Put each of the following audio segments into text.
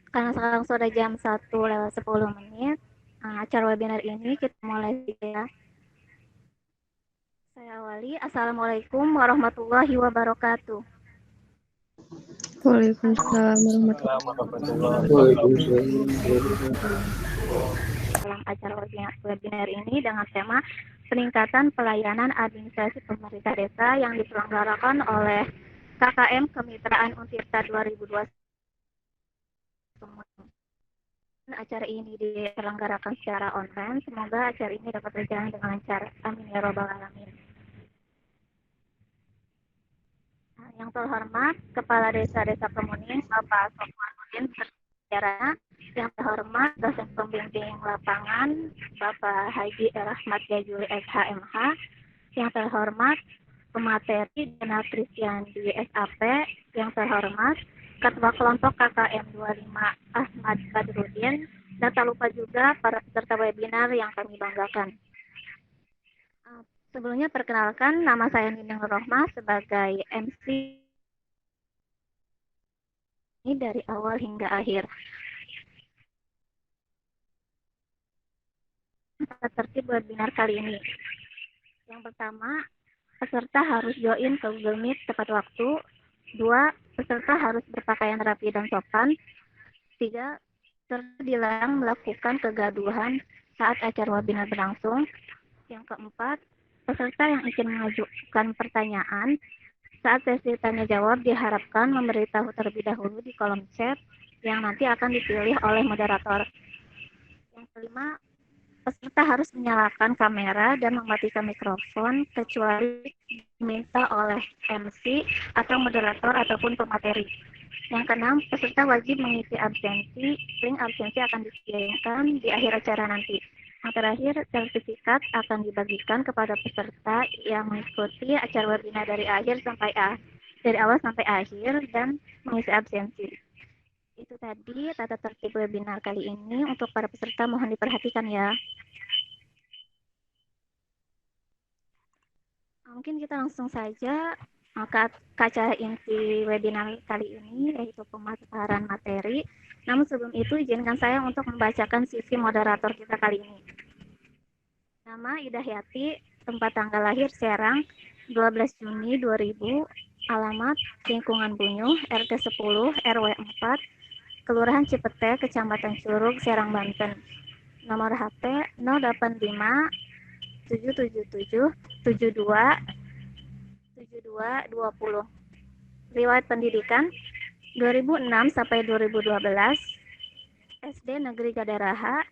Karena sekarang sudah jam 1:10. Acara webinar ini kita mulai ya. Saya awali. Assalamualaikum warahmatullahi wabarakatuh. Waalaikumsalam warahmatullahi Dalam acara webinar ini dengan tema peningkatan pelayanan administrasi pemerintah desa yang diselenggarakan oleh KKM Kemitraan Untirta 2021. Acara ini diselenggarakan secara online. Semoga acara ini dapat berjalan dengan lancar. Amin ya robbal alamin. Yang terhormat Kepala Desa Kemuning Bapak Sofwanuddin berbicara. Yang terhormat dosen pembimbing lapangan Bapak Haji Rahmat Jajuli SHMH. Yang terhormat pemateri Jenal Kristiandi SAP. Yang terhormat Ketua Kelompok KKM 25 Ahmad Badrudin. Dan tak lupa juga para peserta webinar yang kami banggakan. Sebelumnya perkenalkan, nama saya Nining Rohmah sebagai MC ini dari awal hingga akhir. Tertib webinar kali ini. Yang pertama, peserta harus join ke Google Meet tepat waktu. 2, peserta harus berpakaian rapi dan sopan. 3, peserta dilarang melakukan kegaduhan saat acara webinar berlangsung. Yang keempat, peserta yang ingin mengajukan pertanyaan saat sesi tanya jawab diharapkan memberitahu terlebih dahulu di kolom chat yang nanti akan dipilih oleh moderator. Yang kelima, peserta harus menyalakan kamera dan mematikan mikrofon kecuali diminta oleh MC atau moderator ataupun pemateri. Yang keenam, peserta wajib mengisi absensi. Link absensi akan disediakan di akhir acara nanti. Yang terakhir, sertifikat akan dibagikan kepada peserta yang mengikuti acara webinar dari awal sampai akhir dan mengisi absensi. Itu tadi tata tertib webinar kali ini. Untuk para peserta mohon diperhatikan ya. Mungkin kita langsung saja ke acara inti webinar kali ini, yaitu pemaparan materi. Namun sebelum itu izinkan saya untuk membacakan CV moderator kita kali ini. Nama Ida Yati, tempat tanggal lahir Serang, 12 Juni 2000, alamat Lingkungan Bunyuh, RT 10, RW 4, Kelurahan Cipete, Kecamatan Curug, Serang, Banten. Nomor HP 085 777 72 7220. Riwayat pendidikan 2006 sampai 2012, SD Negeri Gadaraha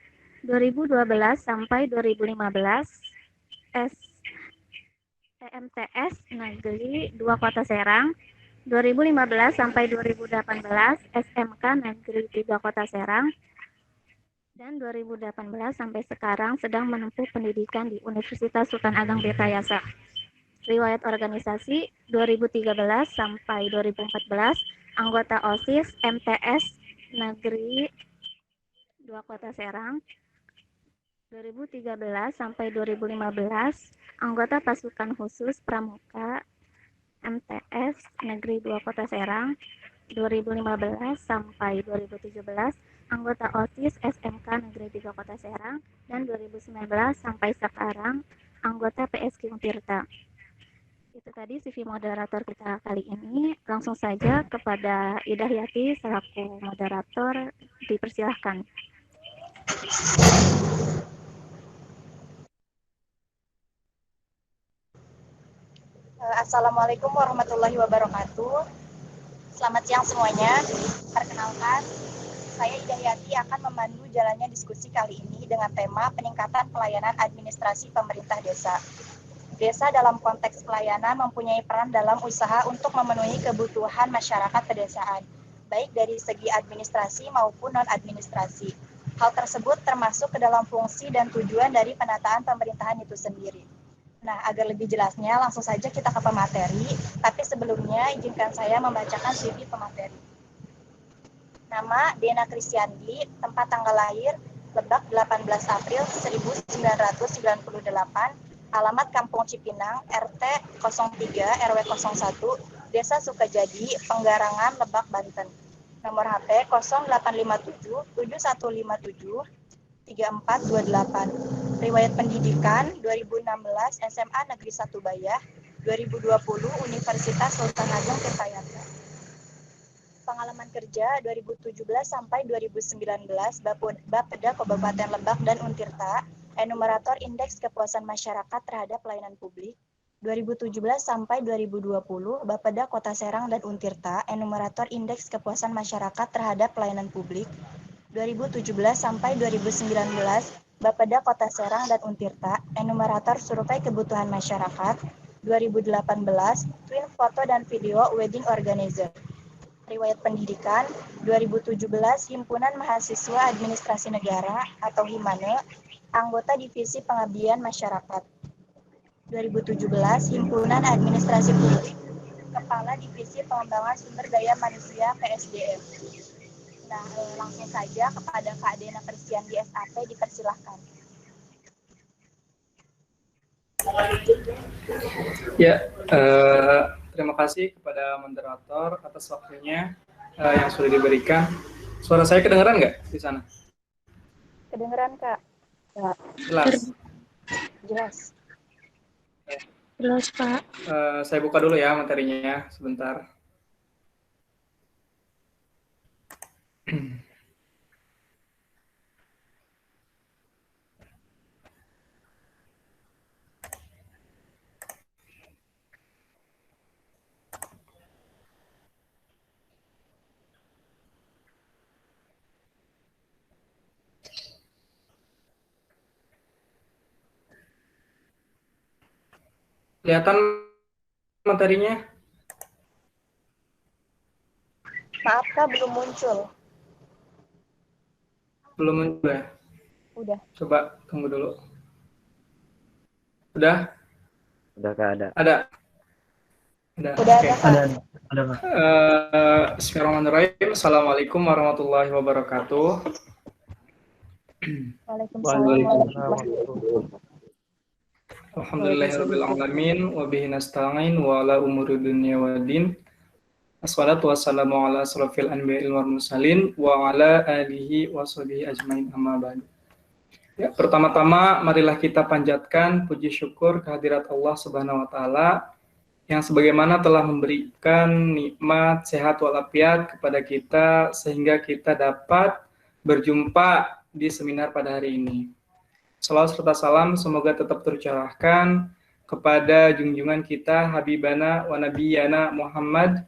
2012 sampai 2015, EMTS Negeri 2 Kota Serang 2015 sampai 2018, SMK Negeri 3 Kota Serang, dan 2018 sampai sekarang sedang menempuh pendidikan di Universitas Sultan Ageng Betayasa. Riwayat organisasi 2013 sampai 2014, anggota OSIS MTS Negeri 2 Kota Serang. 2013 sampai 2015, anggota pasukan khusus Pramuka MTS Negeri 2 Kota Serang. 2015 sampai 2017, anggota OSIS SMK Negeri 3 Kota Serang. Dan 2019 sampai sekarang, anggota PSK Untirta. Itu tadi CV moderator kita kali ini. Langsung saja kepada Ida Yati selaku moderator, dipersilahkan. Assalamualaikum warahmatullahi wabarakatuh. Selamat siang semuanya. Perkenalkan, saya Ida Yati akan memandu jalannya diskusi kali ini dengan tema peningkatan pelayanan administrasi pemerintah desa. Desa dalam konteks pelayanan mempunyai peran dalam usaha untuk memenuhi kebutuhan masyarakat pedesaan, baik dari segi administrasi maupun non-administrasi. Hal tersebut termasuk ke dalam fungsi dan tujuan dari penataan pemerintahan itu sendiri. Nah, agar lebih jelasnya, langsung saja kita ke pemateri. Tapi sebelumnya, izinkan saya membacakan CV pemateri. Nama, Dena Kristiandi, tempat tanggal lahir, Lebak 18 April 1998, alamat Kampung Cipinang, RT 03, RW 01, Desa Sukajadi, Penggarangan, Lebak, Banten. Nomor HP 0857 7157 3428. Riwayat pendidikan 2016 SMA Negeri 1 Bayah, 2020 Universitas Sultan Agung Tirtayasa. Pengalaman kerja 2017 sampai 2019 Bapeda Kabupaten Lebak dan Untirta, enumerator Indeks Kepuasan Masyarakat Terhadap Pelayanan Publik. 2017 sampai 2020 Bapeda Kota Serang dan Untirta, enumerator Indeks Kepuasan Masyarakat Terhadap Pelayanan Publik. 2017 sampai 2019 Bapeda Kota Serang dan Untirta, enumerator Survei Kebutuhan Masyarakat. 2018 Twin Foto dan Video Wedding Organizer. Riwayat pendidikan 2017 Himpunan Mahasiswa Administrasi Negara atau HIMANE, anggota Divisi Pengabdian Masyarakat. 2017 Himpunan Administrasi Publik, Kepala Divisi Pengembangan Sumber Daya Manusia PSDM. Nah, langsung saja kepada Kak Dena Persian di SAP dipersilahkan. Ya, terima kasih kepada moderator atas waktunya yang sudah diberikan. Suara saya kedengeran nggak di sana? Kedengeran, Kak? Ya. Jelas. Jelas. Jelas, Pak. Saya buka dulu ya materinya sebentar. Kelihatan materinya? Maaf, Kak, belum muncul. Belum muncul ya? Udah. Coba tunggu dulu. Udah? Udah, Kak, ada. Ada? Udah Oke. ada, Kak. Ada, Kak. Bismillahirrahmanirrahim. Assalamualaikum warahmatullahi wabarakatuh. Waalaikumsalam. Alhamdulillahirrabbilalamin wa bihi nasta'in wa ala umuri dunya waddin. Assalatu wassalamu ala asrafil anbiya'il wal mursalin wa ala alihi wa sahbihi ajmain amma ba'du. Ya, pertama-tama marilah kita panjatkan puji syukur kehadirat Allah Subhanahu wa taala yang sebagaimana telah memberikan nikmat sehat walafiat kepada kita sehingga kita dapat berjumpa di seminar pada hari ini. Salawat serta salam semoga tetap tercurahkan kepada junjungan kita Habibana wa Nabiyana Muhammad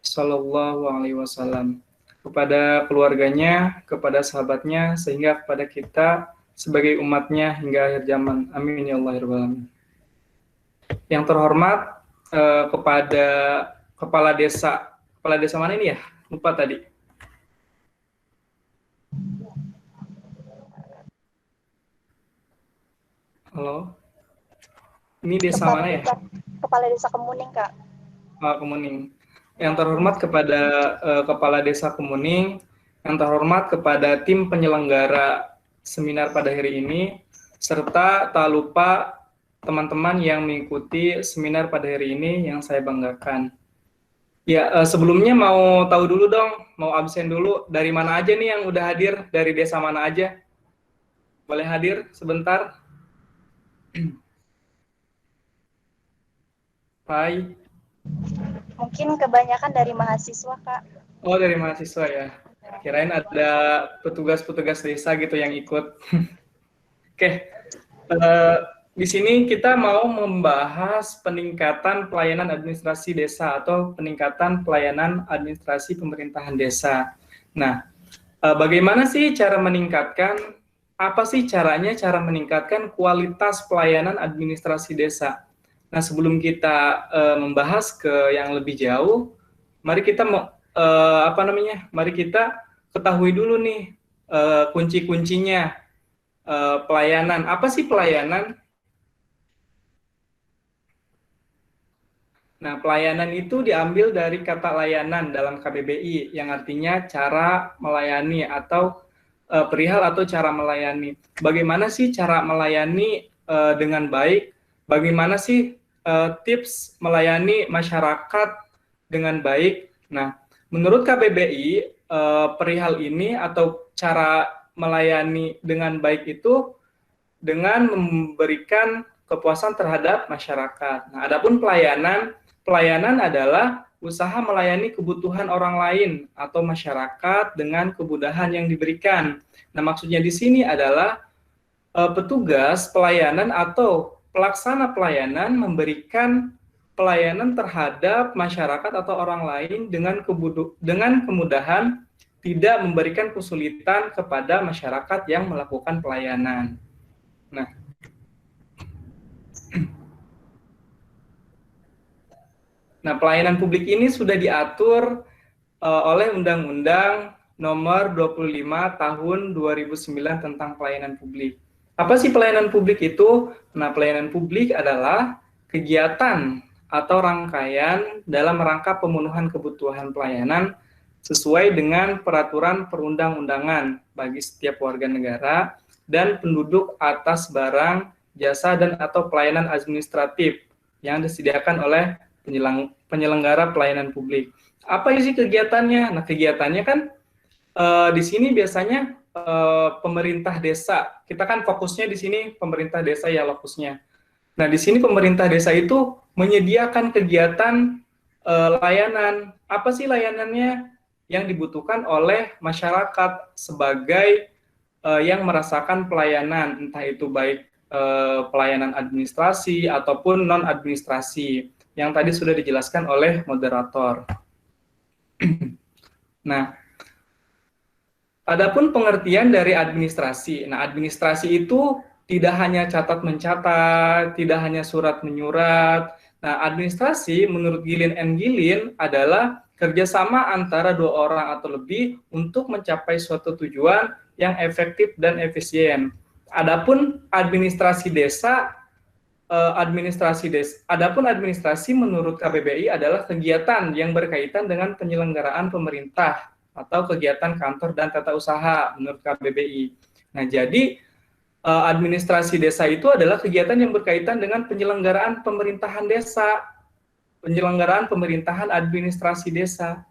Sallallahu Alaihi Wasallam, kepada keluarganya, kepada sahabatnya, sehingga kepada kita sebagai umatnya hingga akhir zaman. Amin ya Allah ya Rabbal Alamin. Yang terhormat kepada kepala desa mana ini ya? Lupa tadi. Halo, ini desa mana ya? Kepala Desa Kemuning, Kak. Kemuning. Yang terhormat kepada Kepala Desa Kemuning, yang terhormat kepada tim penyelenggara seminar pada hari ini, serta tak lupa teman-teman yang mengikuti seminar pada hari ini yang saya banggakan. Ya, sebelumnya mau tahu dulu dong, mau absen dulu, dari mana aja nih yang udah hadir, dari desa mana aja? Boleh hadir sebentar? Hai. Mungkin kebanyakan dari mahasiswa, Kak. Oh, dari mahasiswa ya. Kirain ada petugas-petugas desa gitu yang ikut. Oke. Di sini kita mau membahas peningkatan pelayanan administrasi desa atau peningkatan pelayanan administrasi pemerintahan desa. Nah, bagaimana sih cara meningkatkan, apa sih caranya cara meningkatkan kualitas pelayanan administrasi desa? Nah, sebelum kita membahas ke yang lebih jauh, mari kita mari kita ketahui dulu nih kunci-kuncinya pelayanan. Apa sih pelayanan? Nah, pelayanan itu diambil dari kata layanan dalam KBBI yang artinya cara melayani atau perihal atau cara melayani. Bagaimana sih cara melayani dengan baik? Bagaimana sih tips melayani masyarakat dengan baik? Nah, menurut KBBI perihal ini atau cara melayani dengan baik itu dengan memberikan kepuasan terhadap masyarakat. Nah, adapun pelayanan adalah usaha melayani kebutuhan orang lain atau masyarakat dengan kemudahan yang diberikan. Nah, maksudnya di sini adalah petugas pelayanan atau pelaksana pelayanan memberikan pelayanan terhadap masyarakat atau orang lain dengan kemudahan, tidak memberikan kesulitan kepada masyarakat yang melakukan pelayanan. Nah, pelayanan publik ini sudah diatur oleh Undang-Undang Nomor 25 Tahun 2009 tentang pelayanan publik. Apa sih pelayanan publik itu? Nah, pelayanan publik adalah kegiatan atau rangkaian dalam rangka pemenuhan kebutuhan pelayanan sesuai dengan peraturan perundang-undangan bagi setiap warga negara dan penduduk atas barang, jasa, dan atau pelayanan administratif yang disediakan oleh penyelenggara pelayanan publik. Apa isi kegiatannya? Nah, kegiatannya kan di sini biasanya pemerintah desa. Kita kan fokusnya di sini pemerintah desa ya lokusnya. Nah, di sini pemerintah desa itu menyediakan kegiatan layanan. Apa sih layanannya yang dibutuhkan oleh masyarakat sebagai yang merasakan pelayanan, entah itu baik pelayanan administrasi ataupun non-administrasi, yang tadi sudah dijelaskan oleh moderator. Nah, adapun pengertian dari administrasi. Nah, administrasi itu tidak hanya catat-mencatat, tidak hanya surat-menyurat. Nah, administrasi menurut Gilin and Gilin adalah kerjasama antara dua orang atau lebih untuk mencapai suatu tujuan yang efektif dan efisien. Adapun administrasi menurut KBBI adalah kegiatan yang berkaitan dengan penyelenggaraan pemerintah atau kegiatan kantor dan tata usaha menurut KBBI. Nah, jadi administrasi desa itu adalah kegiatan yang berkaitan dengan penyelenggaraan pemerintahan desa, penyelenggaraan pemerintahan administrasi desa.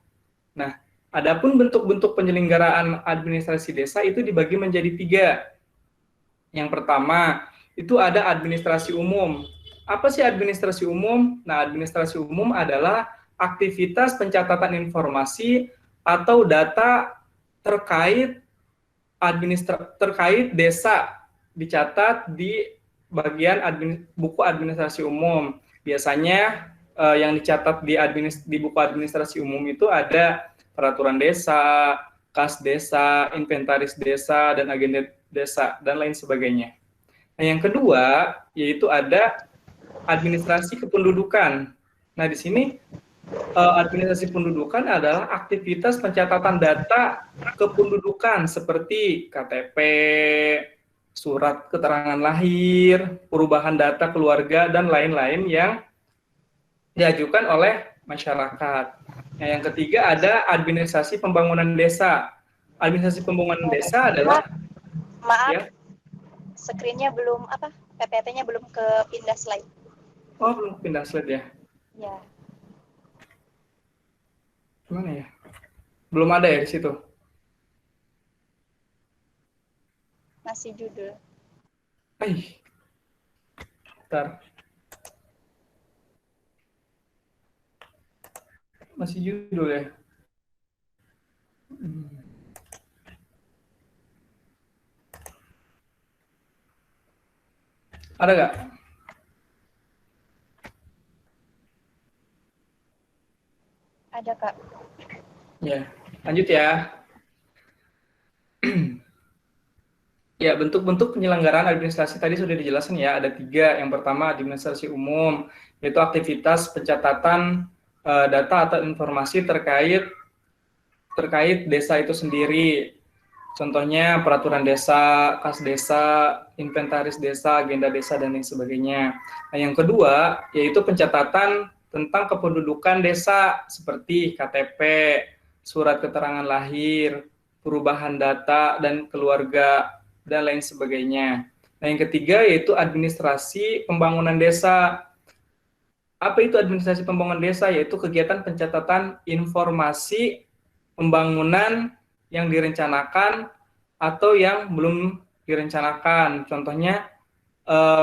Nah, adapun bentuk-bentuk penyelenggaraan administrasi desa itu dibagi menjadi 3. Yang pertama, itu ada administrasi umum. Apa sih administrasi umum? Nah, administrasi umum adalah aktivitas pencatatan informasi atau data terkait desa dicatat di bagian buku administrasi umum. Biasanya yang dicatat di buku administrasi umum itu ada peraturan desa, kas desa, inventaris desa, dan agenda desa, dan lain sebagainya. Nah, yang kedua, yaitu ada administrasi kependudukan. Nah, di sini administrasi pendudukan adalah aktivitas pencatatan data kependudukan seperti KTP, surat keterangan lahir, perubahan data keluarga, dan lain-lain yang diajukan oleh masyarakat. Nah, yang ketiga ada administrasi pembangunan desa. Administrasi pembangunan desa adalah Maaf, screen-nya belum PPT-nya belum ke pindah slide. Oh, belum pindah slide ya? Ya. Gimana ya? Belum ada ya di situ? Masih judul. Bentar. Masih judul ya? Ada nggak? Ada, Kak. Ya, lanjut ya. Ya, bentuk-bentuk penyelenggaraan administrasi tadi sudah dijelaskan ya, ada 3. Yang pertama administrasi umum, yaitu aktivitas pencatatan data atau informasi terkait desa itu sendiri. Contohnya peraturan desa, kas desa, inventaris desa, agenda desa, dan lain sebagainya. Nah, yang kedua yaitu pencatatan tentang kependudukan desa seperti KTP, surat keterangan lahir, perubahan data dan keluarga, dan lain sebagainya. Nah, yang ketiga yaitu administrasi pembangunan desa. Apa itu administrasi pembangunan desa? Yaitu kegiatan pencatatan informasi pembangunan yang direncanakan atau yang belum direncanakan. Contohnya,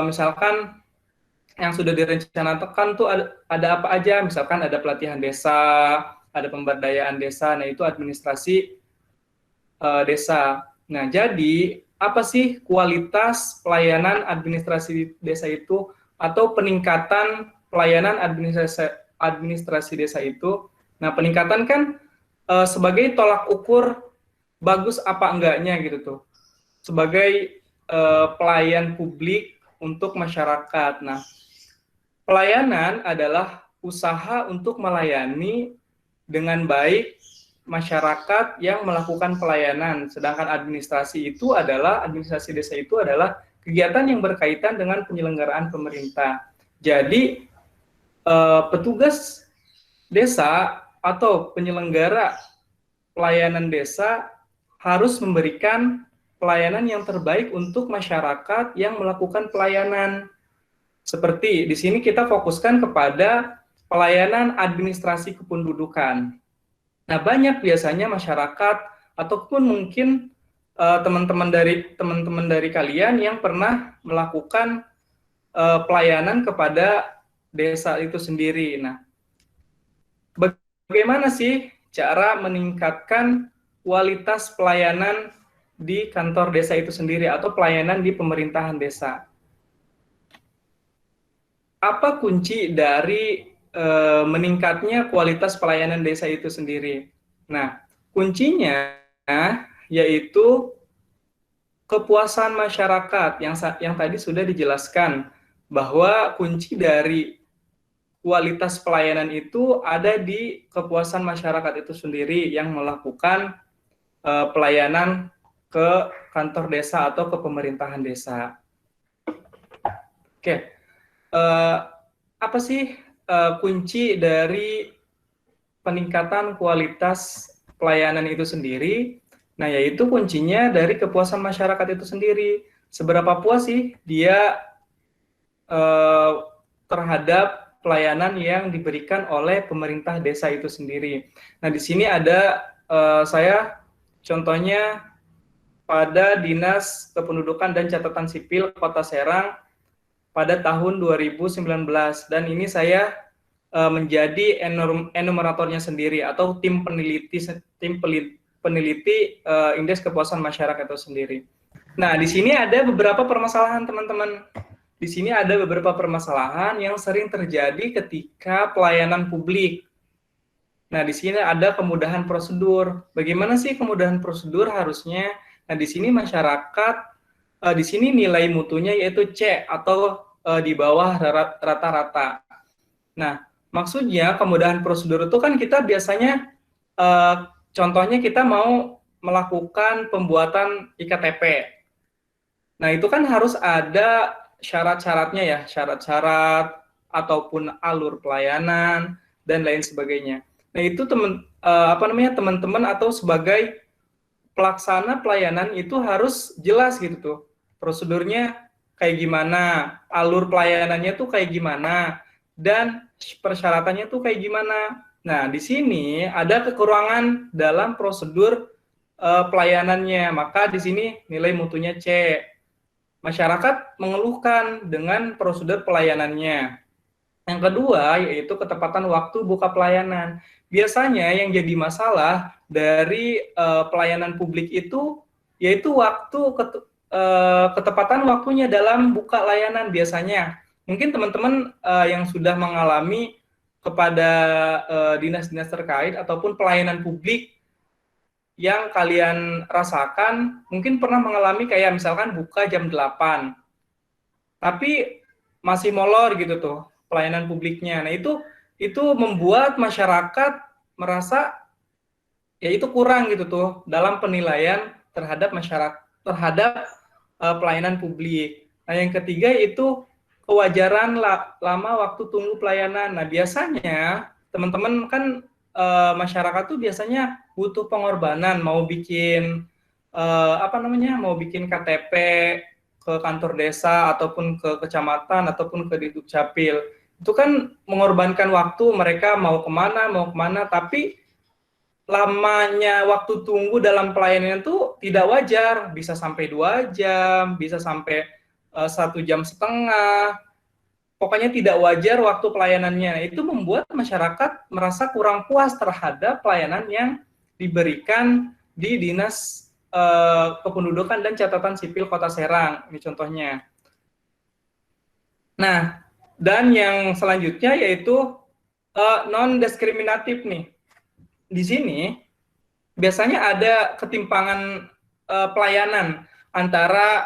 misalkan yang sudah direncanakan tuh ada apa aja, misalkan ada pelatihan desa, ada pemberdayaan desa, nah itu administrasi desa. Nah, jadi apa sih kualitas pelayanan administrasi desa itu atau peningkatan pelayanan administrasi desa itu? Nah, peningkatan kan sebagai tolak ukur bagus apa enggaknya gitu tuh. Sebagai pelayan publik untuk masyarakat. Nah, pelayanan adalah usaha untuk melayani dengan baik masyarakat yang melakukan pelayanan, sedangkan administrasi desa itu adalah kegiatan yang berkaitan dengan penyelenggaraan pemerintah. Jadi petugas desa atau penyelenggara pelayanan desa harus memberikan pelayanan yang terbaik untuk masyarakat yang melakukan pelayanan. Seperti di sini kita fokuskan kepada pelayanan administrasi kependudukan. Nah, banyak biasanya masyarakat ataupun mungkin teman-teman dari kalian yang pernah melakukan pelayanan kepada desa itu sendiri. Nah, bagaimana sih cara meningkatkan kualitas pelayanan di kantor desa itu sendiri atau pelayanan di pemerintahan desa? Apa kunci dari meningkatnya kualitas pelayanan desa itu sendiri? Nah, kuncinya yaitu kepuasan masyarakat yang tadi sudah dijelaskan bahwa kunci dari kualitas pelayanan itu ada di kepuasan masyarakat itu sendiri yang melakukan pelayanan ke kantor desa atau ke pemerintahan desa. Oke, apa sih kunci dari peningkatan kualitas pelayanan itu sendiri? Nah, yaitu kuncinya dari kepuasan masyarakat itu sendiri. Seberapa puas sih dia terhadap pelayanan yang diberikan oleh pemerintah desa itu sendiri. Nah, di sini ada saya contohnya pada Dinas Kependudukan dan Catatan Sipil Kota Serang pada tahun 2019, dan ini saya menjadi enumeratornya sendiri atau tim peneliti indeks kepuasan masyarakat itu sendiri. Nah, di sini ada beberapa permasalahan teman-teman. Di sini ada beberapa permasalahan yang sering terjadi ketika pelayanan publik. Nah, di sini ada kemudahan prosedur. Bagaimana sih kemudahan prosedur harusnya? Nah, di sini masyarakat, di sini nilai mutunya yaitu C atau di bawah rata-rata. Nah, maksudnya kemudahan prosedur itu kan kita biasanya, contohnya kita mau melakukan pembuatan IKTP. Nah, itu kan harus ada syarat-syaratnya ya, syarat-syarat ataupun alur pelayanan dan lain sebagainya. Nah, itu teman-teman atau sebagai pelaksana pelayanan itu harus jelas gitu tuh. Prosedurnya kayak gimana, alur pelayanannya tuh kayak gimana, dan persyaratannya tuh kayak gimana. Nah, di sini ada kekurangan dalam prosedur pelayanannya, maka di sini nilai mutunya C. Masyarakat mengeluhkan dengan prosedur pelayanannya. Yang kedua, yaitu ketepatan waktu buka pelayanan. Biasanya yang jadi masalah dari pelayanan publik itu, yaitu ketepatan waktunya dalam buka layanan biasanya. Mungkin teman-teman yang sudah mengalami kepada dinas-dinas terkait ataupun pelayanan publik yang kalian rasakan, mungkin pernah mengalami kayak misalkan buka jam 8, tapi masih molor gitu tuh pelayanan publiknya. Nah, itu membuat masyarakat merasa ya itu kurang gitu tuh dalam penilaian terhadap masyarakat, terhadap pelayanan publik. Nah, yang ketiga itu kewajaran lama waktu tunggu pelayanan. Nah, biasanya teman-teman kan masyarakat tuh biasanya butuh pengorbanan, mau bikin mau bikin KTP ke kantor desa ataupun ke kecamatan ataupun ke Dukcapil. Itu kan mengorbankan waktu, mereka mau kemana, tapi lamanya waktu tunggu dalam pelayanan itu tidak wajar, bisa sampai 2 jam, bisa sampai 1,5 jam. Pokoknya tidak wajar waktu pelayanannya. Itu membuat masyarakat merasa kurang puas terhadap pelayanan yang diberikan di Dinas Kependudukan dan Catatan Sipil Kota Serang. Ini contohnya. Nah, dan yang selanjutnya yaitu non-diskriminatif nih. Di sini biasanya ada ketimpangan pelayanan antara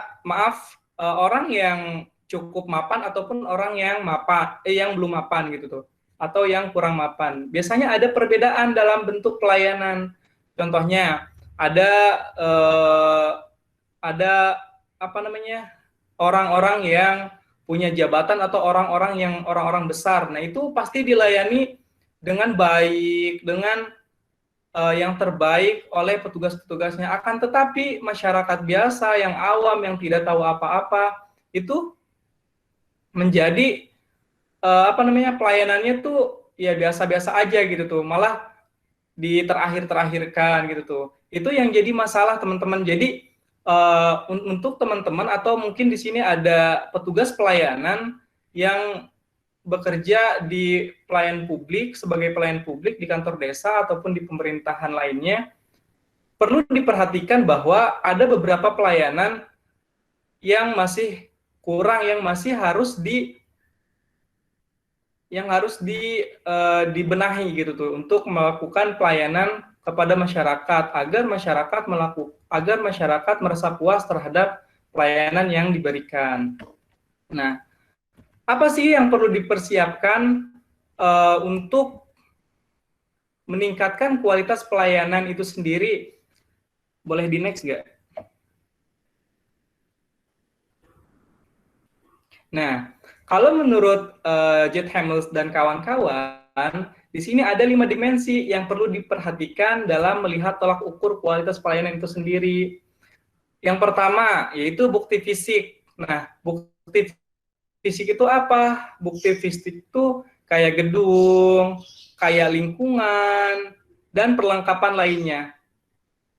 orang yang cukup mapan ataupun orang yang yang belum mapan gitu tuh, atau yang kurang mapan. Biasanya ada perbedaan dalam bentuk pelayanan. Contohnya ada apa namanya, orang-orang yang punya jabatan atau orang-orang besar. Nah, itu pasti dilayani dengan baik, dengan yang terbaik oleh petugas-petugasnya. Akan tetapi masyarakat biasa yang awam yang tidak tahu apa-apa itu menjadi pelayanannya tuh ya biasa-biasa aja gitu tuh, malah di terakhir-terakhirkan gitu tuh. Itu yang jadi masalah teman-teman. Jadi untuk teman-teman atau mungkin di sini ada petugas pelayanan yang bekerja di pelayan publik, sebagai pelayan publik di kantor desa ataupun di pemerintahan lainnya, perlu diperhatikan bahwa ada beberapa pelayanan yang masih kurang, yang masih harus dibenahi gitu tuh, untuk melakukan pelayanan kepada masyarakat agar masyarakat merasa puas terhadap pelayanan yang diberikan. Nah, apa sih yang perlu dipersiapkan untuk meningkatkan kualitas pelayanan itu sendiri? Boleh di next nggak? Nah, kalau menurut Jet Hamels dan kawan-kawan, di sini ada 5 dimensi yang perlu diperhatikan dalam melihat tolak ukur kualitas pelayanan itu sendiri. Yang pertama, yaitu bukti fisik. Nah, bukti fisik itu apa? Bukti fisik itu kayak gedung, kayak lingkungan, dan perlengkapan lainnya.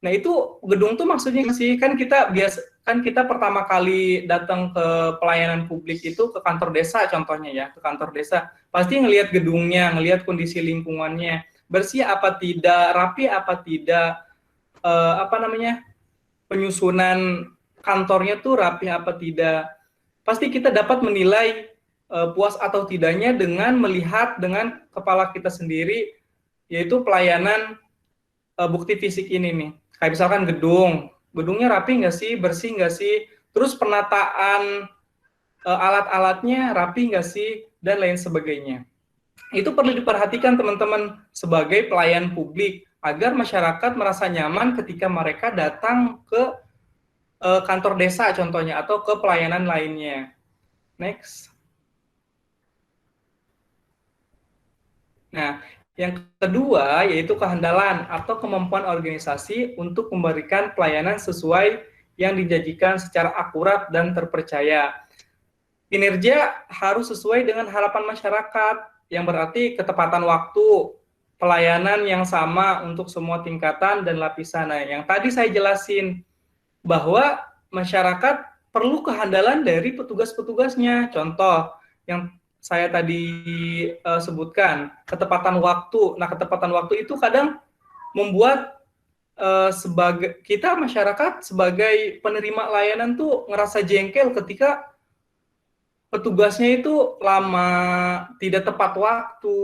Nah, itu gedung tuh maksudnya sih, kan kita pertama kali datang ke pelayanan publik itu ke kantor desa contohnya ya, ke kantor desa. Pasti ngelihat gedungnya, ngelihat kondisi lingkungannya, bersih apa tidak, rapi apa tidak, penyusunan kantornya tuh rapi apa tidak. Pasti kita dapat menilai puas atau tidaknya dengan melihat dengan kepala kita sendiri, yaitu pelayanan bukti fisik ini nih. Kayak misalkan gedungnya rapi nggak sih, bersih nggak sih, terus penataan alat-alatnya rapi nggak sih, dan lain sebagainya. Itu perlu diperhatikan teman-teman sebagai pelayan publik, agar masyarakat merasa nyaman ketika mereka datang ke kantor desa contohnya, atau ke pelayanan lainnya. Next. Nah, yang kedua yaitu kehandalan atau kemampuan organisasi untuk memberikan pelayanan sesuai yang dijanjikan secara akurat dan terpercaya. Kinerja harus sesuai dengan harapan masyarakat, yang berarti ketepatan waktu, pelayanan yang sama untuk semua tingkatan dan lapisan. Nah, yang tadi saya jelasin bahwa masyarakat perlu kehandalan dari petugas-petugasnya. Contoh yang saya tadi sebutkan, ketepatan waktu. Nah, ketepatan waktu itu kadang membuat kita masyarakat sebagai penerima layanan tuh ngerasa jengkel ketika petugasnya itu lama, tidak tepat waktu.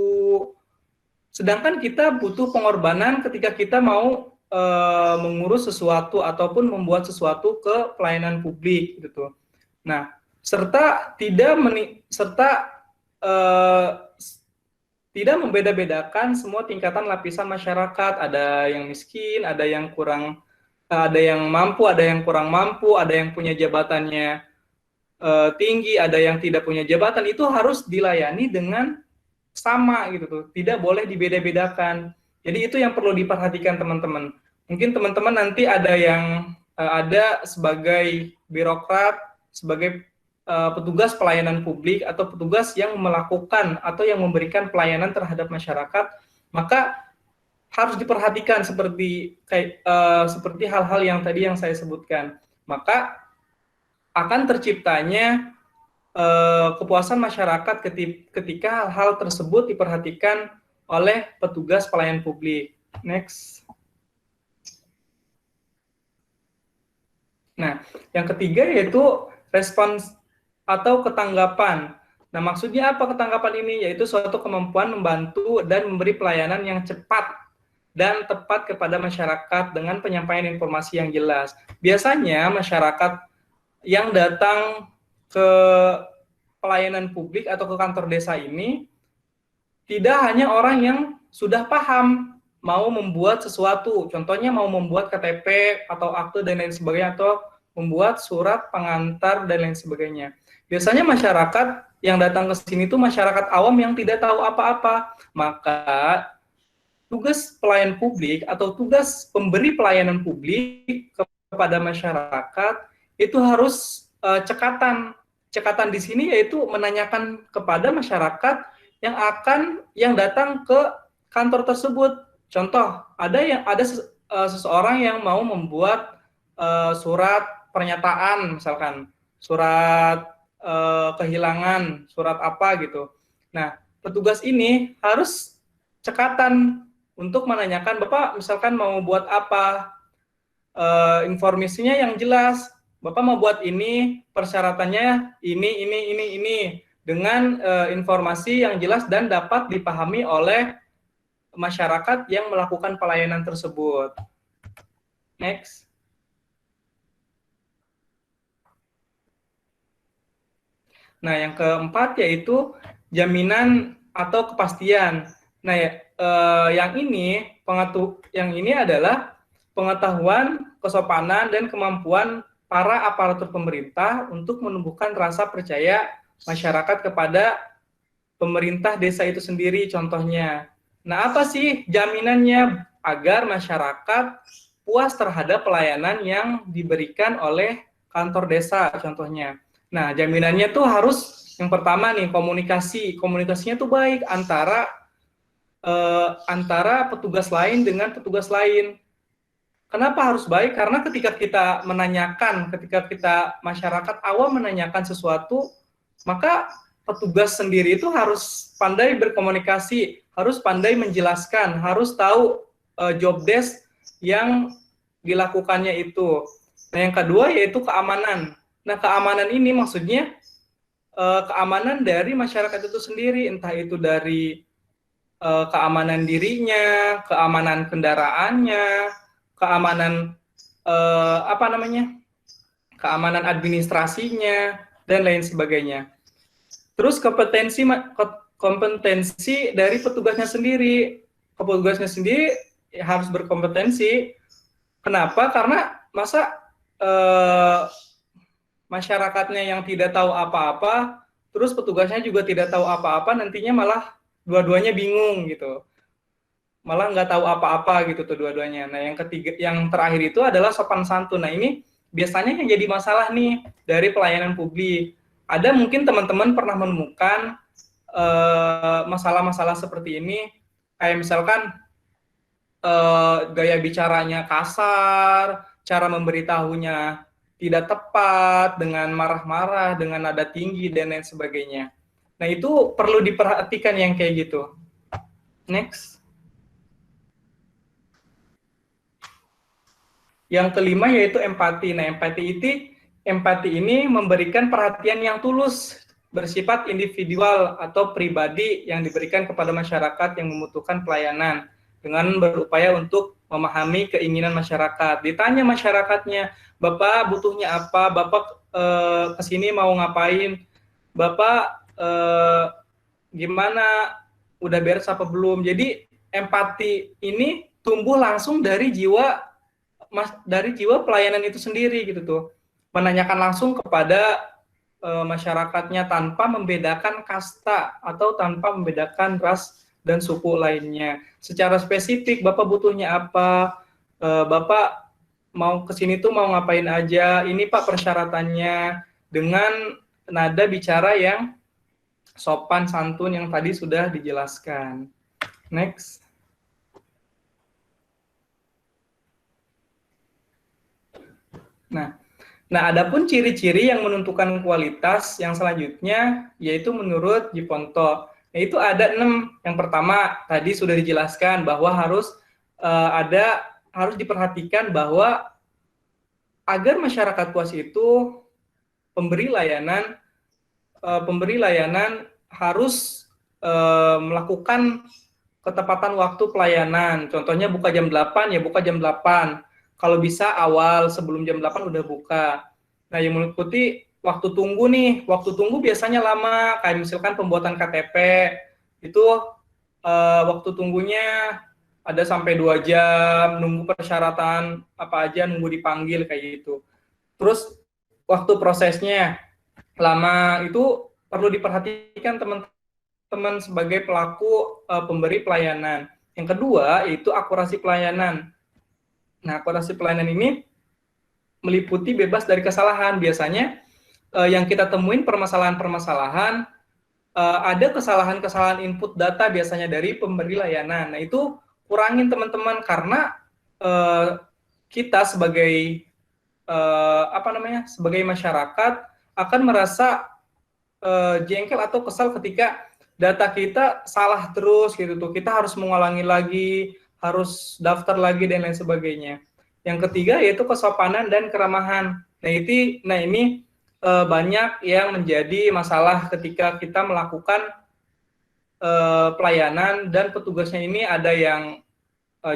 Sedangkan kita butuh pengorbanan ketika kita mau mengurus sesuatu ataupun membuat sesuatu ke pelayanan publik gitu. Nah, serta tidak membeda-bedakan semua tingkatan lapisan masyarakat. Ada yang miskin, ada yang kurang, ada yang mampu, ada yang kurang mampu, ada yang punya jabatannya tinggi, ada yang tidak punya jabatan. Itu harus dilayani dengan sama gitu tuh. Tidak boleh dibeda-bedakan. Jadi itu yang perlu diperhatikan teman-teman. Mungkin teman-teman nanti ada yang ada sebagai birokrat, sebagai petugas pelayanan publik atau petugas yang melakukan atau yang memberikan pelayanan terhadap masyarakat, maka harus diperhatikan seperti seperti hal-hal yang tadi yang saya sebutkan. Maka akan terciptanya kepuasan masyarakat ketika hal-hal tersebut diperhatikan oleh petugas pelayan publik. Next. Nah, yang ketiga yaitu respons atau ketanggapan. Nah, maksudnya apa ketanggapan ini? Yaitu suatu kemampuan membantu dan memberi pelayanan yang cepat dan tepat kepada masyarakat dengan penyampaian informasi yang jelas. Biasanya masyarakat yang datang ke pelayanan publik atau ke kantor desa ini tidak hanya orang yang sudah paham mau membuat sesuatu, contohnya mau membuat KTP atau akte dan lain sebagainya, atau membuat surat pengantar dan lain sebagainya. Biasanya masyarakat yang datang ke sini itu masyarakat awam yang tidak tahu apa-apa. Maka tugas pelayan publik atau tugas pemberi pelayanan publik kepada masyarakat itu harus cekatan. Cekatan di sini yaitu menanyakan kepada masyarakat yang datang ke kantor tersebut. Contoh, ada seseorang yang mau membuat surat pernyataan, misalkan surat kehilangan, surat apa gitu. Nah, petugas ini harus cekatan untuk menanyakan, Bapak misalkan mau buat apa, informasinya yang jelas. Bapak mau buat ini, persyaratannya ini, dengan informasi yang jelas dan dapat dipahami oleh masyarakat yang melakukan pelayanan tersebut. Next. Nah, yang keempat yaitu jaminan atau kepastian. Nah, yang ini adalah pengetahuan, kesopanan, dan kemampuan para aparatur pemerintah untuk menumbuhkan rasa percaya masyarakat kepada pemerintah desa itu sendiri, contohnya. Nah, apa sih jaminannya agar masyarakat puas terhadap pelayanan yang diberikan oleh kantor desa, contohnya. Nah, jaminannya tuh harus yang pertama nih, komunikasinya tuh baik antara petugas lain dengan petugas lain. Kenapa harus baik? Karena ketika kita masyarakat awam menanyakan sesuatu, maka petugas sendiri itu harus pandai berkomunikasi, harus pandai menjelaskan, harus tahu job desk yang dilakukannya itu. Nah, yang kedua yaitu keamanan. Nah, keamanan ini maksudnya keamanan dari masyarakat itu sendiri, entah itu dari keamanan dirinya, keamanan kendaraannya, keamanan keamanan administrasinya, dan lain sebagainya. Terus kompetensi dari petugasnya sendiri. Petugasnya sendiri harus berkompetensi. Kenapa? Karena masa masyarakatnya yang tidak tahu apa-apa, terus petugasnya juga tidak tahu apa-apa, nantinya malah dua-duanya bingung gitu. Malah nggak tahu apa-apa gitu tuh dua-duanya. Nah, yang terakhir itu adalah sopan santun. Nah, ini biasanya yang jadi masalah nih dari pelayanan publik. Ada mungkin teman-teman pernah menemukan masalah-masalah seperti ini, kayak misalkan gaya bicaranya kasar, cara memberitahunya tidak tepat, dengan marah-marah, dengan nada tinggi, dan lain sebagainya. Nah, itu perlu diperhatikan yang kayak gitu. Next. Yang kelima yaitu empati. Nah, empati ini memberikan perhatian yang tulus, bersifat individual atau pribadi yang diberikan kepada masyarakat yang membutuhkan pelayanan, dengan berupaya untuk memahami keinginan masyarakat. Ditanya masyarakatnya, Bapak butuhnya apa? Bapak kesini mau ngapain? Bapak gimana? Udah beres apa belum? Jadi empati ini tumbuh langsung dari jiwa pelayanan itu sendiri gitu tuh. Menanyakan langsung kepada masyarakatnya tanpa membedakan kasta atau tanpa membedakan ras dan suku lainnya. Secara spesifik, Bapak butuhnya apa? Bapak mau kesini tuh mau ngapain aja? Ini Pak persyaratannya, dengan nada bicara yang sopan santun yang tadi sudah dijelaskan. Next. Nah, adapun ciri-ciri yang menentukan kualitas yang selanjutnya yaitu menurut Jiponto, yaitu ada 6. Yang pertama tadi sudah dijelaskan bahwa harus diperhatikan bahwa agar masyarakat puas itu pemberi layanan harus melakukan ketepatan waktu pelayanan. Contohnya buka jam 8 ya buka jam 8. Kalau bisa awal sebelum jam 8 udah buka. Nah, yang meliputi waktu tunggu nih. Waktu tunggu biasanya lama, kayak misalkan pembuatan KTP. Itu waktu tunggunya ada sampai 2 jam, nunggu persyaratan apa aja, nunggu dipanggil kayak gitu. Terus waktu prosesnya lama, itu perlu diperhatikan teman-teman sebagai pelaku pemberi pelayanan. Yang kedua itu akurasi pelayanan. Nah, akurasi pelayanan ini meliputi bebas dari kesalahan. Biasanya yang kita temuin permasalahan-permasalahan, ada kesalahan-kesalahan input data biasanya dari pemberi layanan. Nah, itu kurangin teman-teman, karena kita sebagai sebagai masyarakat akan merasa jengkel atau kesal ketika data kita salah terus gitu tuh. Kita harus mengulangi lagi, harus daftar lagi dan lain sebagainya. Yang ketiga yaitu kesopanan dan keramahan. Nah, ini banyak yang menjadi masalah ketika kita melakukan pelayanan dan petugasnya ini ada yang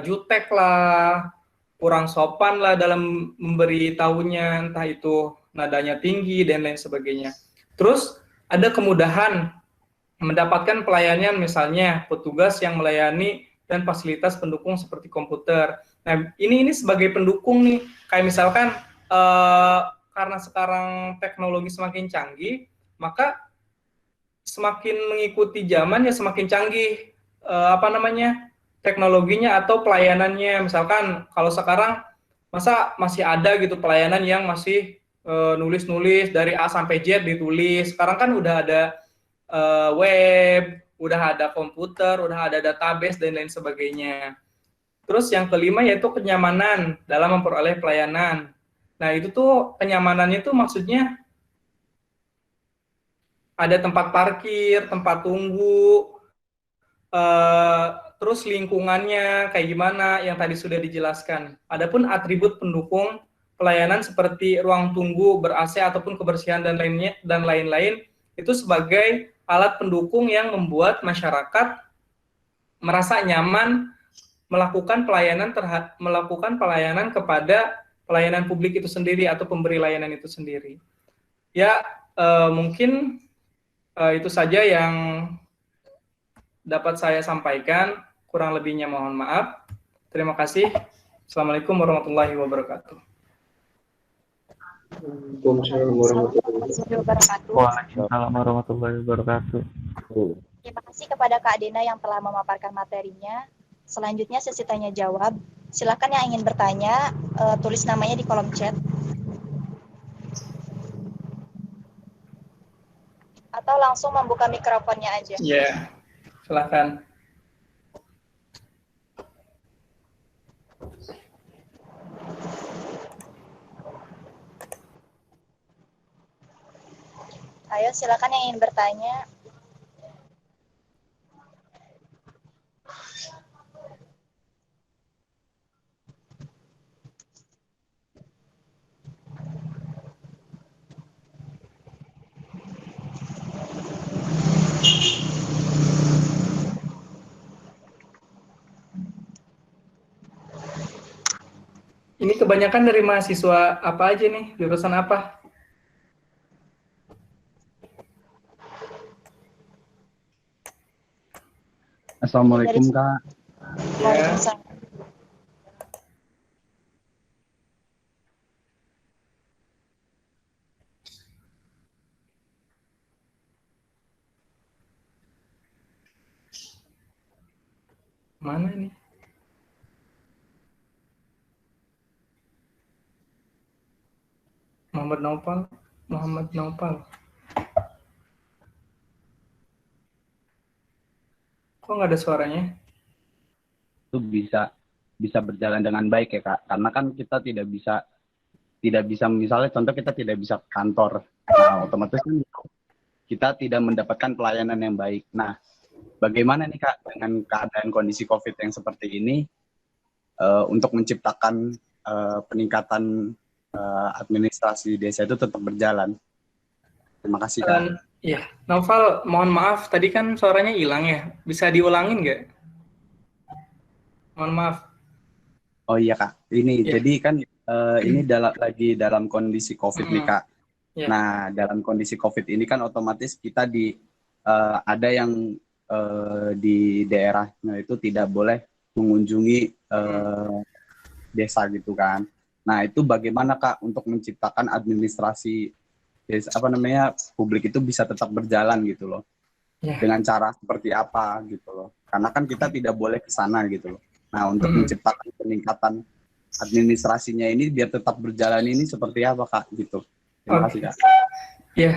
jutek lah, kurang sopan lah dalam memberi tahunya, entah itu nadanya tinggi dan lain sebagainya. Terus ada kemudahan mendapatkan pelayanan, misalnya petugas yang melayani dan fasilitas pendukung seperti komputer. Nah, ini sebagai pendukung nih, kayak misalkan karena sekarang teknologi semakin canggih, maka semakin mengikuti zaman ya semakin canggih teknologinya atau pelayanannya. Misalkan kalau sekarang masa masih ada gitu pelayanan yang masih nulis-nulis dari A sampai Z ditulis. Sekarang kan udah ada web, udah ada komputer, udah ada database dan lain sebagainya. Terus yang kelima yaitu kenyamanan dalam memperoleh pelayanan. Nah, itu tuh kenyamanannya tuh maksudnya ada tempat parkir, tempat tunggu, terus lingkungannya kayak gimana yang tadi sudah dijelaskan. Adapun atribut pendukung pelayanan seperti ruang tunggu ber-AC ataupun kebersihan dan lain-lain itu sebagai alat pendukung yang membuat masyarakat merasa nyaman melakukan pelayanan kepada pelayanan publik itu sendiri atau pemberi layanan itu sendiri. Ya, mungkin itu saja yang dapat saya sampaikan. Kurang lebihnya mohon maaf. Terima kasih. Assalamualaikum warahmatullahi wabarakatuh. Waalaikumsalam warahmatullahi wabarakatuh. Terima kasih kepada Kak Dena yang telah memaparkan materinya. Selanjutnya sesi tanya jawab. Silakan yang ingin bertanya, tulis namanya di kolom chat. Atau langsung membuka mikrofonnya aja. Ya, silakan. Ayo silakan yang ingin bertanya. Ini kebanyakan dari mahasiswa apa aja nih? Jurusan apa? Assalamualaikum, Kak. Ya. Mana nih? Muhammad Naufal. Kok nggak ada suaranya? Itu bisa berjalan dengan baik ya, Kak. Karena kan kita tidak bisa tidak bisa, misalnya contoh kita tidak bisa ke kantor, nah otomatis kan kita tidak mendapatkan pelayanan yang baik. Nah, bagaimana nih Kak dengan keadaan kondisi COVID yang seperti ini untuk menciptakan peningkatan administrasi desa itu tetap berjalan? Terima kasih Kak. Ya, Noval, mohon maaf, tadi kan suaranya hilang ya. Bisa diulangin nggak? Mohon maaf. Oh iya Kak, ini Ya. jadi kan ini lagi dalam kondisi COVID nih Kak. Ya. Nah, dalam kondisi COVID ini kan otomatis kita ada yang di daerahnya itu tidak boleh mengunjungi desa gitu kan. Nah, itu bagaimana Kak untuk menciptakan administrasi desa, publik itu bisa tetap berjalan gitu loh. Ya. Dengan cara seperti apa gitu loh. Karena kan kita tidak boleh ke sana gitu loh. Nah, untuk menciptakan peningkatan administrasinya ini biar tetap berjalan ini seperti apa Kak gitu. Terima kasih Kak. Ya,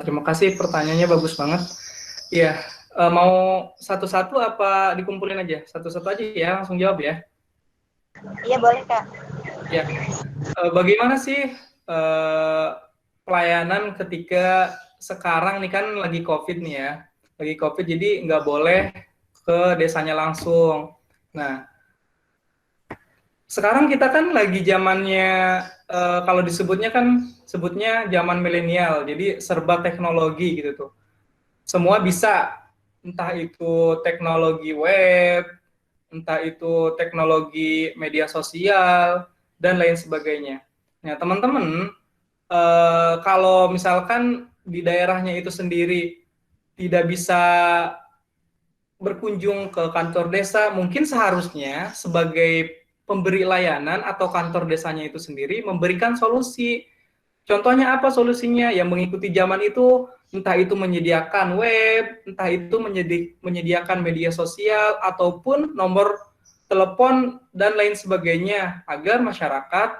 terima kasih, pertanyaannya bagus banget. Ya, mau satu-satu apa dikumpulin aja? Satu-satu aja ya, langsung jawab ya. Iya boleh Kak. Ya, bagaimana sih pelayanan ketika sekarang nih kan lagi COVID nih ya, lagi COVID jadi nggak boleh ke desanya langsung. Nah, sekarang kita kan lagi zamannya kalau sebutnya zaman milenial, jadi serba teknologi gitu tuh. Semua bisa, entah itu teknologi web, entah itu teknologi media sosial, dan lain sebagainya. Nah, teman-teman, kalau misalkan di daerahnya itu sendiri tidak bisa berkunjung ke kantor desa, mungkin seharusnya sebagai pemberi layanan atau kantor desanya itu sendiri memberikan solusi. Contohnya apa solusinya? Yang mengikuti zaman itu, entah itu menyediakan web, entah itu menyediakan media sosial, ataupun nomor telepon, dan lain sebagainya, agar masyarakat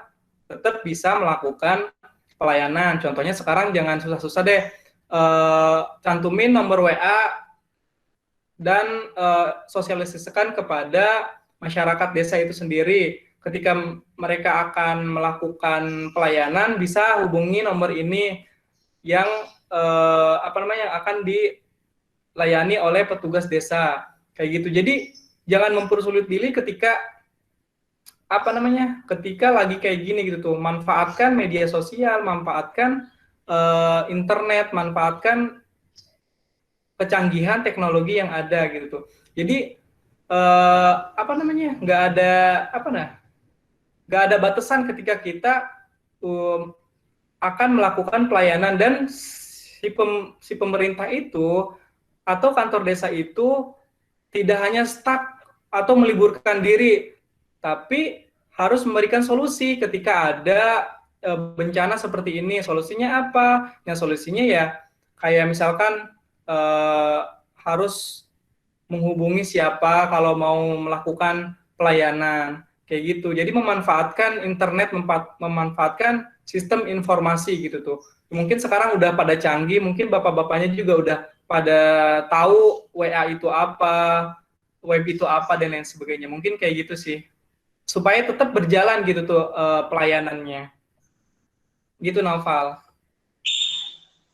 tetap bisa melakukan pelayanan. Contohnya sekarang jangan susah-susah deh, cantumin nomor WA, dan sosialisasikan kepada masyarakat desa itu sendiri. Ketika mereka akan melakukan pelayanan, bisa hubungi nomor ini yang akan dilayani oleh petugas desa, kayak gitu. Jadi jangan mempersulit diri ketika ketika lagi kayak gini gitu tuh. Manfaatkan media sosial, manfaatkan internet, manfaatkan kecanggihan teknologi yang ada gitu tuh. Jadi nggak ada batasan ketika kita akan melakukan pelayanan, dan si pemerintah itu atau kantor desa itu tidak hanya stuck atau meliburkan diri, tapi harus memberikan solusi ketika ada bencana seperti ini. Solusinya apa? Yang solusinya ya kayak misalkan harus menghubungi siapa kalau mau melakukan pelayanan, kayak gitu. Jadi memanfaatkan internet, memanfaatkan sistem informasi gitu tuh. Mungkin sekarang udah pada canggih, mungkin bapak-bapaknya juga udah pada tahu WA itu apa, web itu apa, dan lain sebagainya. Mungkin kayak gitu sih, supaya tetap berjalan gitu tuh pelayanannya. Gitu, Naufal.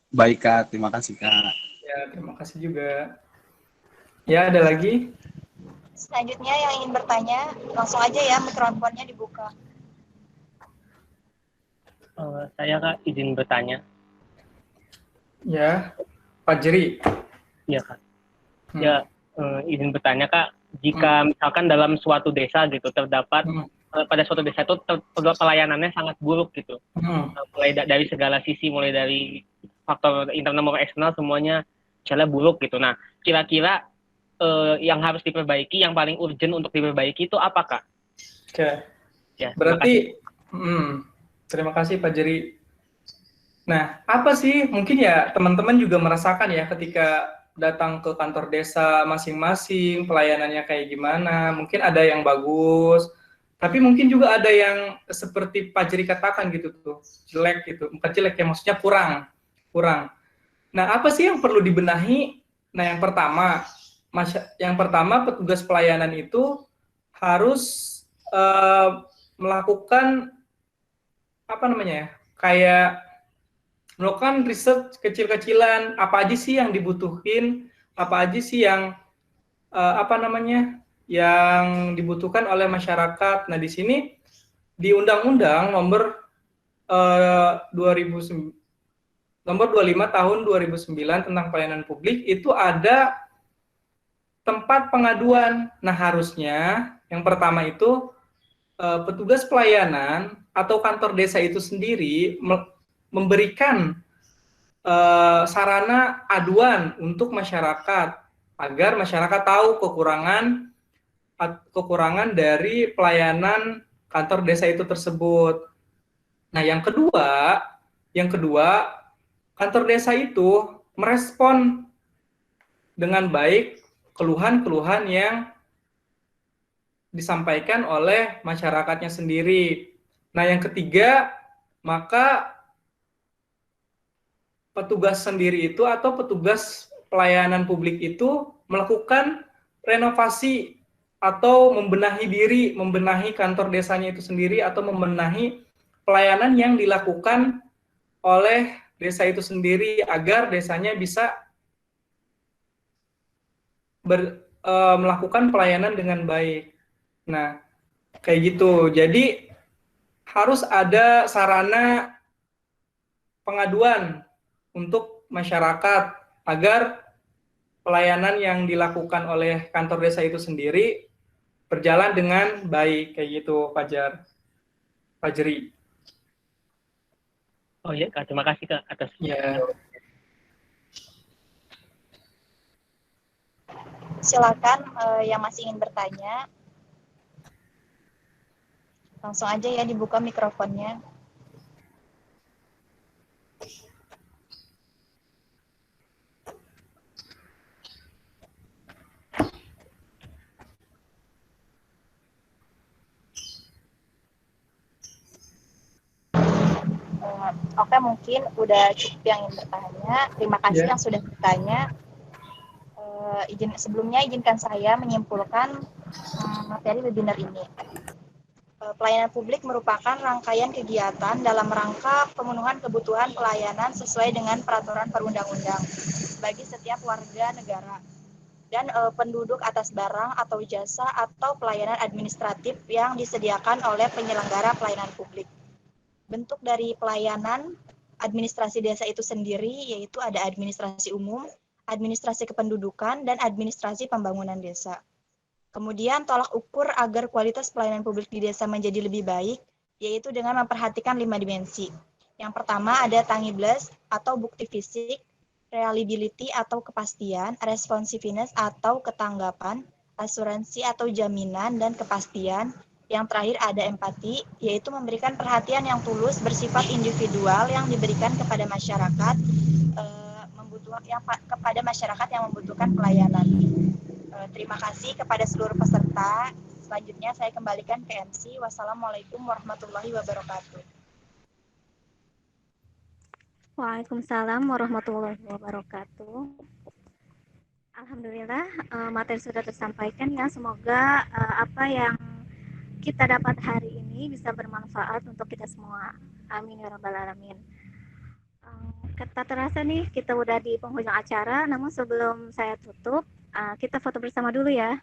Baik Kak, terima kasih Kak. Ya, terima kasih juga. Ya, ada lagi? Selanjutnya yang ingin bertanya, langsung aja ya mikrofonnya dibuka. Saya Kak izin bertanya. Ya, Pak Jeri. Iya Kak. Ya, izin bertanya Kak, jika misalkan dalam suatu desa gitu terdapat pada suatu desa itu pelayanannya sangat buruk gitu, mulai dari segala sisi, mulai dari faktor internal maupun eksternal semuanya misalnya buruk gitu. Nah, kira-kira yang harus diperbaiki, yang paling urgent untuk diperbaiki itu apa Kak? Oke. Ya, berarti terima kasih Pak Jeri. Nah, apa sih, mungkin ya teman-teman juga merasakan ya ketika datang ke kantor desa masing-masing, pelayanannya kayak gimana, mungkin ada yang bagus, tapi mungkin juga ada yang seperti Pak Jeri katakan gitu tuh, jelek gitu, bukan jelek ya, maksudnya kurang. Nah, apa sih yang perlu dibenahi? Nah, yang pertama petugas pelayanan itu harus melakukan apa namanya ya, kayak melakukan riset kecil-kecilan, apa aja sih yang dibutuhin, apa aja sih yang apa namanya, yang dibutuhkan oleh masyarakat. Nah, di sini di Undang-Undang nomor 25 tahun 2009 tentang pelayanan publik itu ada tempat pengaduan. Nah, harusnya yang pertama itu petugas pelayanan atau kantor desa itu sendiri memberikan sarana aduan untuk masyarakat agar masyarakat tahu kekurangan dari pelayanan kantor desa itu tersebut. Nah, yang kedua, kantor desa itu merespon dengan baik keluhan-keluhan yang disampaikan oleh masyarakatnya sendiri. Nah, yang ketiga, maka petugas sendiri itu atau petugas pelayanan publik itu melakukan renovasi atau membenahi kantor desanya itu sendiri atau membenahi pelayanan yang dilakukan oleh desa itu sendiri agar desanya bisa melakukan pelayanan dengan baik. Nah, kayak gitu. Jadi harus ada sarana pengaduan untuk masyarakat agar pelayanan yang dilakukan oleh kantor desa itu sendiri berjalan dengan baik, kayak gitu, Fajri. Oh iya Kak, terima kasih Kak atas Ya. Silakan yang masih ingin bertanya. Langsung aja ya dibuka mikrofonnya. Oke, mungkin udah cukup yang ingin bertanya. Terima kasih yang sudah bertanya. Sebelumnya izinkan saya menyimpulkan materi webinar ini. Pelayanan publik merupakan rangkaian kegiatan dalam rangka pemenuhan kebutuhan pelayanan sesuai dengan peraturan perundang-undang bagi setiap warga negara dan penduduk atas barang atau jasa atau pelayanan administratif yang disediakan oleh penyelenggara pelayanan publik. Bentuk dari pelayanan administrasi desa itu sendiri yaitu ada administrasi umum, administrasi kependudukan, dan administrasi pembangunan desa. Kemudian tolak ukur agar kualitas pelayanan publik di desa menjadi lebih baik, yaitu dengan memperhatikan 5 dimensi. Yang pertama ada tangibles atau bukti fisik, reliability atau kepastian, responsiveness atau ketanggapan, asuransi atau jaminan dan kepastian. Yang terakhir ada empati, yaitu memberikan perhatian yang tulus bersifat individual yang diberikan kepada masyarakat, kepada masyarakat yang membutuhkan pelayanan. Terima kasih kepada seluruh peserta. Selanjutnya saya kembalikan ke MC. Wassalamualaikum warahmatullahi wabarakatuh. Waalaikumsalam warahmatullahi wabarakatuh. Alhamdulillah materi sudah tersampaikan ya. Semoga apa yang kita dapat hari ini bisa bermanfaat untuk kita semua. Amin ya rabbal alamin. Kata terasa nih kita udah di penghujung acara, namun sebelum saya tutup, kita foto bersama dulu ya.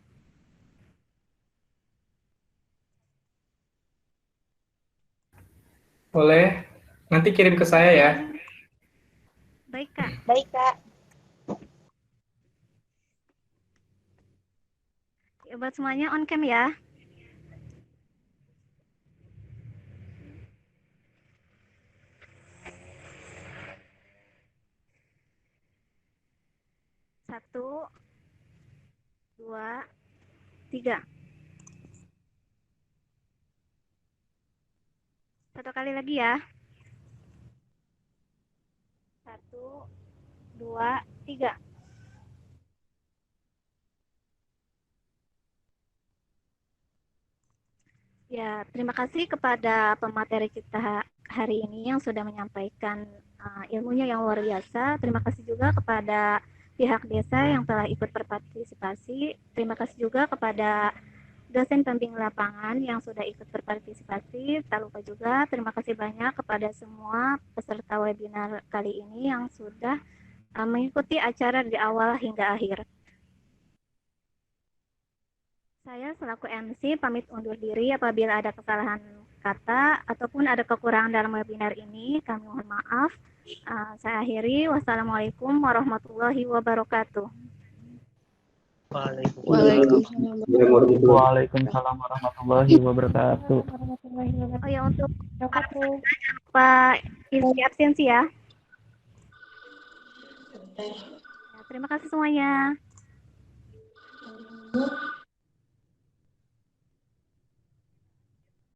Boleh. Nanti kirim ke saya ya. Baik Kak. Baik Kak. Ya, buat semuanya on cam ya. Satu, dua, tiga. Satu kali lagi ya. Satu, dua, tiga. Ya, terima kasih kepada pemateri kita hari ini yang sudah menyampaikan ilmunya yang luar biasa. Terima kasih juga kepada pihak desa yang telah ikut berpartisipasi. Terima kasih juga kepada dosen pembimbing lapangan yang sudah ikut berpartisipasi. Tak lupa juga terima kasih banyak kepada semua peserta webinar kali ini yang sudah mengikuti acara dari awal hingga akhir. Saya selaku MC pamit undur diri apabila ada kesalahan kata ataupun ada kekurangan dalam webinar ini. Kami mohon maaf. Saya akhiri. Wassalamualaikum warahmatullahi wabarakatuh. Waalaikumsalam warahmatullahi wabarakatuh. Oh ya, untuk jangan lupa isi absensi ya. Terima kasih semuanya.